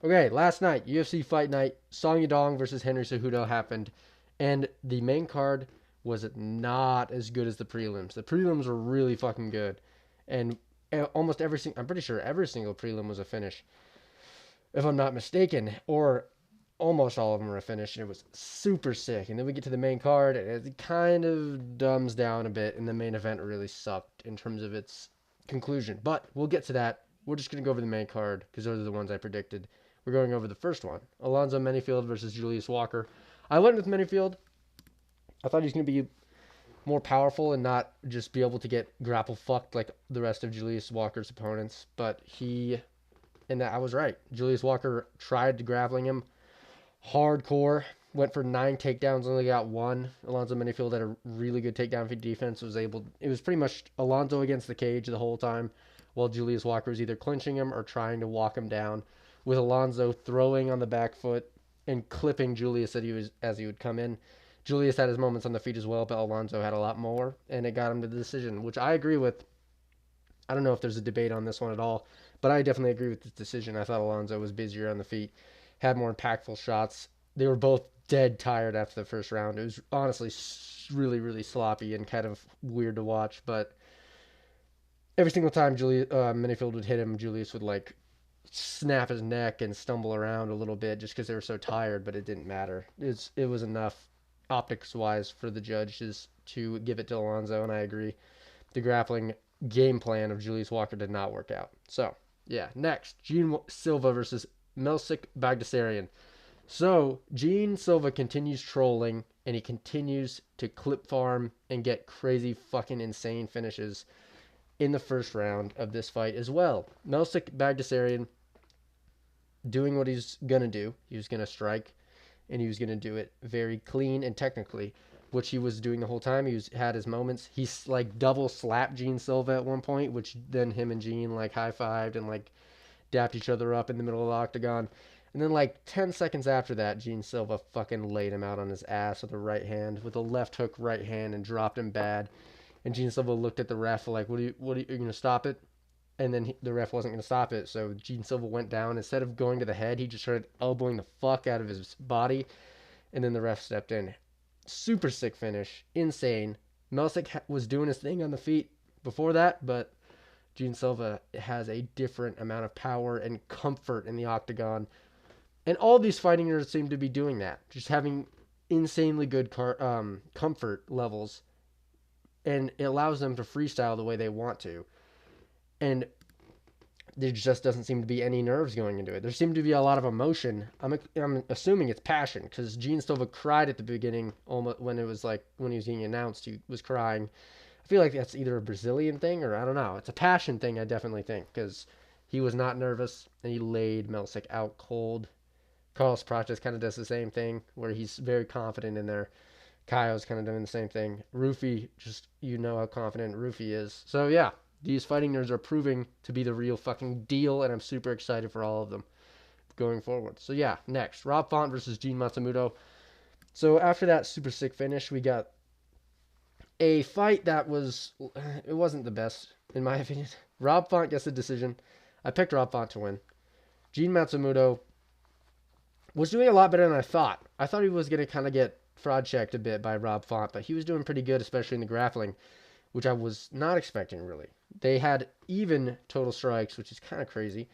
Okay, last night, UFC Fight Night, Song Yadong versus Henry Cejudo happened, and the main card was not as good as the prelims. The prelims were really fucking good, and almost every single, I'm pretty sure every single prelim was a finish, if I'm not mistaken, or almost all of them were a finish, and it was super sick. And then we get to the main card, and it kind of dumbs down a bit, and the main event really sucked in terms of its conclusion. But we'll get to that. We're just going to go over the main card because those are the ones I predicted. We're going over the first one, Alonzo Menifield versus Julius Walker. I went with Menifield. I thought he was going to be more powerful and not just be able to get grapple fucked like the rest of Julius Walker's opponents. But and I was right. Julius Walker tried to grappling him hardcore. Went for 9 takedowns, only got one. Alonzo Menifield had a really good takedown defense. It was pretty much Alonzo against the cage the whole time, while Julius Walker was either clinching him or trying to walk him down, with Alonzo throwing on the back foot and clipping Julius as he would come in. Julius had his moments on the feet as well, but Alonzo had a lot more, and it got him to the decision, which I agree with. I don't know if there's a debate on this one at all, but I definitely agree with this decision. I thought Alonzo was busier on the feet, had more impactful shots. They were both dead tired after the first round. It was honestly really, really sloppy and kind of weird to watch. But every single time Minifield would hit him, Julius would like snap his neck and stumble around a little bit just because they were so tired. But it didn't matter. It was enough optics wise for the judges to give it to Alonzo, and I agree. The grappling game plan of Julius Walker did not work out. So yeah, next Gene Silva versus Milsic Bagdasarian. So Gene Silva continues trolling and he continues to clip farm and get crazy fucking insane finishes in the first round of this fight as well. Milsic Bagdasarian doing what he's gonna do. He was gonna strike and he was gonna do it very clean and technically, which he was doing the whole time. Had his moments. He's like double slapped Gene Silva at one point, which then him and Gene like high fived and like dapped each other up in the middle of the octagon. And then like 10 seconds after that, Gene Silva fucking laid him out on his ass with a right hand, with a left hook right hand, and dropped him bad. And Gene Silva looked at the ref like, are you going to stop it? And then the ref wasn't going to stop it. So Gene Silva went down. Instead of going to the head, he just started elbowing the fuck out of his body. And then the ref stepped in. Super sick finish. Insane. Melsick was doing his thing on the feet before that, but Gene Silva has a different amount of power and comfort in the octagon. And all these fighting nerds seem to be doing that, just having insanely good comfort levels, and it allows them to freestyle the way they want to. And there just doesn't seem to be any nerves going into it. There seemed to be a lot of emotion. I'm assuming it's passion because Gene Silva cried at the beginning, almost when it was like when he was getting announced, he was crying. I feel like that's either a Brazilian thing or I don't know. It's a passion thing, I definitely think, because he was not nervous and he laid Melsick out cold. Carlos Prates kind of does the same thing where he's very confident in there. Kaio's kind of doing the same thing. Rufy, just you know how confident Rufy is. So yeah, these fighting nerds are proving to be the real fucking deal, and I'm super excited for all of them going forward. So yeah, next Rob Font versus Gene Matsumoto. So after that super sick finish, we got a fight that it wasn't the best in my opinion. Rob Font gets the decision. I picked Rob Font to win. Gene Matsumoto was doing a lot better than I thought. I thought he was going to kind of get fraud checked a bit by Rob Font, but he was doing pretty good, especially in the grappling, which I was not expecting really. They had even total strikes, which is kind of crazy,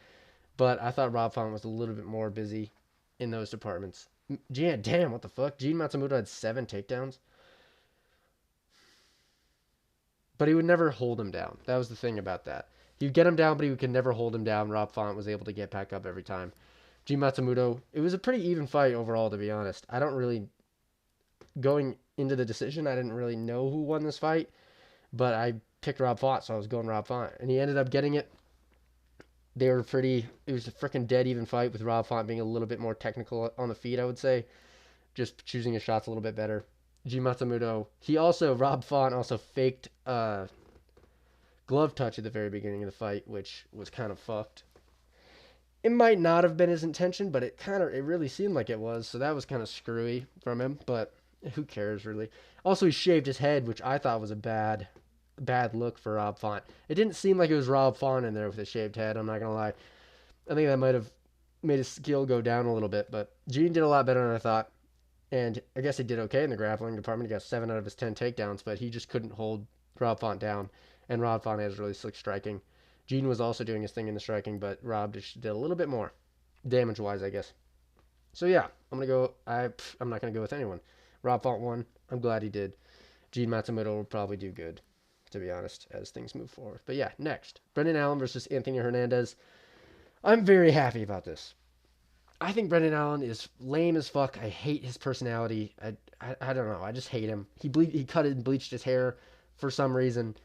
but I thought Rob Font was a little bit more busy in those departments. Damn, what the fuck? Gene Matsumoto had 7 takedowns, but he would never hold him down. That was the thing about that. He'd get him down, but he could never hold him down. Rob Font was able to get back up every time. Gene Matsumoto, it was a pretty even fight overall, to be honest. I don't really, going into the decision, I didn't really know who won this fight, but I picked Rob Font, so I was going Rob Font. And he ended up getting it. It was a freaking dead even fight with Rob Font being a little bit more technical on the feet, I would say. Just choosing his shots a little bit better. Gene Matsumoto, Rob Font also faked glove touch at the very beginning of the fight, which was kind of fucked. It might not have been his intention, but it really seemed like it was. So that was kind of screwy from him, but who cares really? Also, he shaved his head, which I thought was a bad look for Rob Font. It didn't seem like it was Rob Font in there with a shaved head. I'm not gonna lie. I think that might have made his skill go down a little bit. But Gene did a lot better than I thought. And I guess he did okay in the grappling department. He got 7 out of his 10 takedowns, but he just couldn't hold Rob Font down. And Rob Font has really slick striking. Gene was also doing his thing in the striking, but Rob just did a little bit more damage-wise, I guess. So yeah, I'm gonna go. I'm not gonna go with anyone. Rob Font won. I'm glad he did. Gene Matsumoto will probably do good, to be honest, as things move forward. But yeah, next, Brendan Allen versus Anthony Hernandez. I'm very happy about this. I think Brendan Allen is lame as fuck. I hate his personality. I don't know. I just hate him. He cut and bleached his hair for some reason.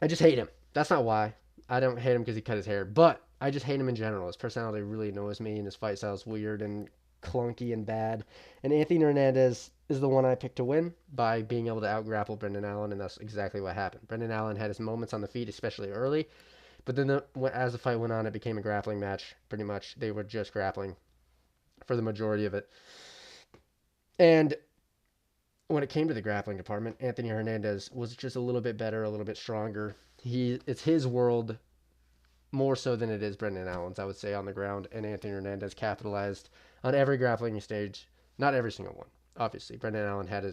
I just hate him. That's not why. I don't hate him because he cut his hair, but I just hate him in general. His personality really annoys me, and his fight style is weird and clunky and bad. And Anthony Hernandez is the one I picked to win by being able to out-grapple Brendan Allen, and that's exactly what happened. Brendan Allen had his moments on the feet, especially early, but then as the fight went on, it became a grappling match. Pretty much, they were just grappling for the majority of it. And when it came to the grappling department, Anthony Hernandez was just a little bit better, a little bit stronger. It's his world more so than it is Brendan Allen's, I would say, on the ground. And Anthony Hernandez capitalized on every grappling stage. Not every single one, obviously. Brendan Allen had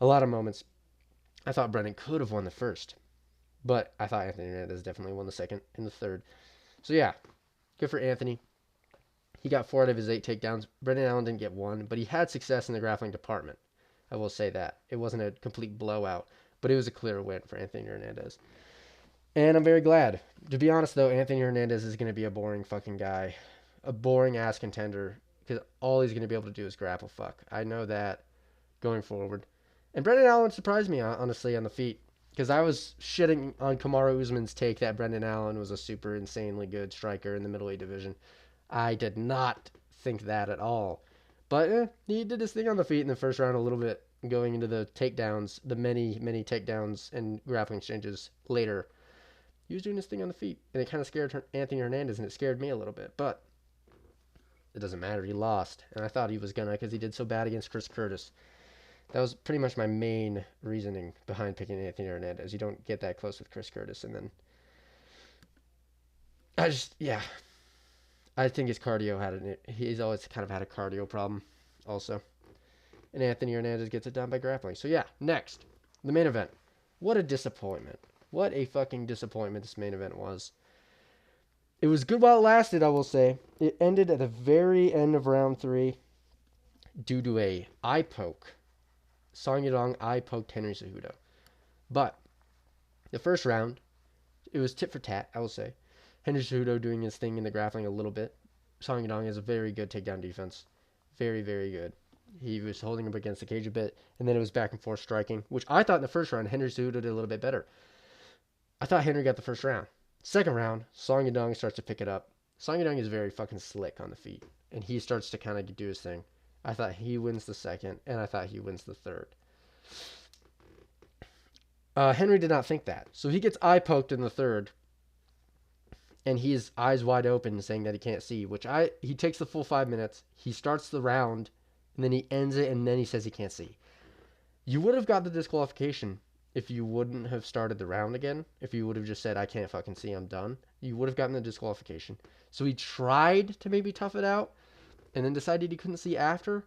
a lot of moments. I thought Brendan could have won the first, but I thought Anthony Hernandez definitely won the second and the third. So yeah, good for Anthony. He got 4 out of his 8 takedowns. Brendan Allen didn't get one, but he had success in the grappling department. I will say that. It wasn't a complete blowout, but it was a clear win for Anthony Hernandez. And I'm very glad. To be honest, though, Anthony Hernandez is going to be a boring fucking guy. A boring ass contender. Because all he's going to be able to do is grapple fuck. I know that going forward. And Brendan Allen surprised me, honestly, on the feet. Because I was shitting on Kamaru Usman's take that Brendan Allen was a super insanely good striker in the middleweight division. I did not think that at all. But he did his thing on the feet in the first round a little bit, going into the takedowns, the many, many takedowns and grappling exchanges later. He was doing his thing on the feet, and it kind of scared Anthony Hernandez, and it scared me a little bit. But it doesn't matter. He lost, and I thought he was going to because he did so bad against Chris Curtis. That was pretty much my main reasoning behind picking Anthony Hernandez. You don't get that close with Chris Curtis, and then I think his cardio he's always kind of had a cardio problem also. And Anthony Hernandez gets it done by grappling. So yeah, next, the main event. What a disappointment. What a fucking disappointment this main event was. It was good while it lasted, I will say. It ended at the very end of round 3 due to a eye poke. Song Yadong eye poked Henry Cejudo. But the first round, it was tit for tat, I will say. Henry Cejudo doing his thing in the grappling a little bit. Song Yadong has a very good takedown defense. Very, very good. He was holding him against the cage a bit, and then it was back and forth striking, which I thought in the first round, Henry Cejudo did a little bit better. I thought Henry got the first round. Second round, Song Yadong starts to pick it up. Song Yadong is very fucking slick on the feet, and he starts to kind of do his thing. I thought he wins the second, and I thought he wins the third. Henry did not think that. So he gets eye poked in the third, and he's eyes wide open saying that he can't see, he takes the full 5 minutes. He starts the round, and then he ends it, and then he says he can't see. You would have got the disqualification if you wouldn't have started the round again. If you would have just said, I can't fucking see, I'm done. You would have gotten the disqualification. So he tried to maybe tough it out, and then decided he couldn't see after.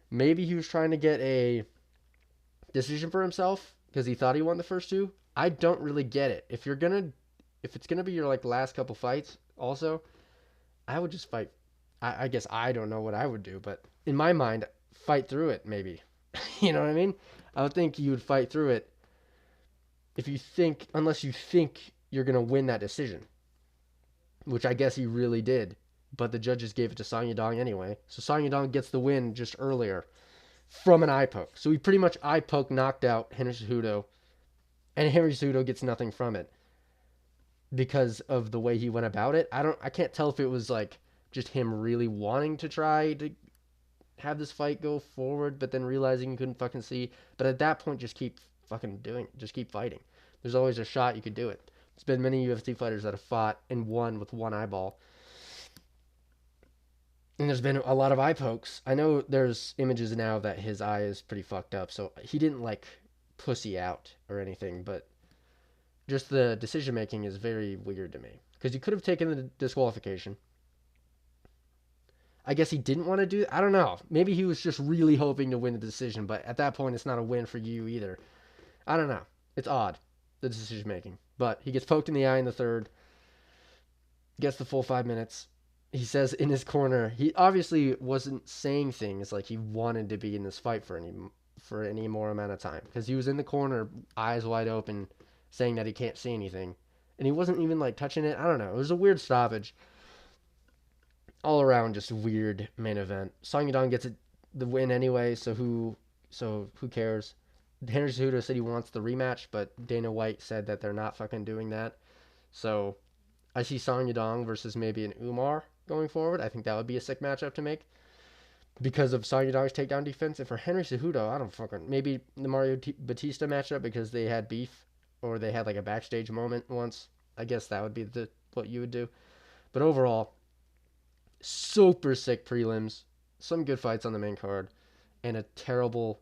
Maybe he was trying to get a decision for himself because he thought he won the first 2. I don't really get it. If it's gonna be your last couple fights, also, I would just fight. I guess I don't know what I would do, but in my mind, fight through it. Maybe, you know what I mean? I would think you would fight through it unless you think you're gonna win that decision, which I guess he really did. But the judges gave it to Song Yadong anyway, so Song Yadong gets the win just earlier from an eye poke. So he pretty much eye poke knocked out Henry Cejudo, and Henry Cejudo gets nothing from it because of the way he went about it. I can't tell if it was just him really wanting to try to have this fight go forward, but then realizing he couldn't fucking see. But at that point, just keep fucking doing it. Just keep fighting. There's always a shot you could do it. There's been many UFC fighters that have fought and won with one eyeball. And there's been a lot of eye pokes. I know there's images now that his eye is pretty fucked up, so he didn't pussy out or anything, but just the decision making is very weird to me. Because you could have taken the disqualification, I guess he didn't want to do. I don't know. Maybe he was just really hoping to win the decision, but at that point, it's not a win for you either. I don't know. It's odd, the decision making. But he gets poked in the eye in the third, gets the full 5 minutes. He says in his corner, he obviously wasn't saying things like he wanted to be in this fight for any more amount of time because he was in the corner, eyes wide open, saying that he can't see anything, and he wasn't even like touching it. I don't know. It was a weird stoppage. All around, just a weird main event. Song Yadong gets the win anyway, so who cares? Henry Cejudo said he wants the rematch, but Dana White said that they're not fucking doing that. So I see Song Yadong versus maybe an Umar going forward. I think that would be a sick matchup to make because of Song Yadong's takedown defense. And for Henry Cejudo, I don't fucking maybe the Mario Batista matchup because they had beef or they had like a backstage moment once. I guess that would be the what you would do. But overall, super sick prelims, some good fights on the main card, and a terrible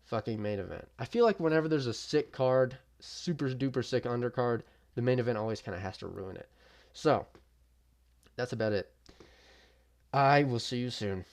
fucking main event. I feel like whenever there's a sick card, super duper sick undercard, the main event always kind of has to ruin it. So, that's about it. I will see you soon.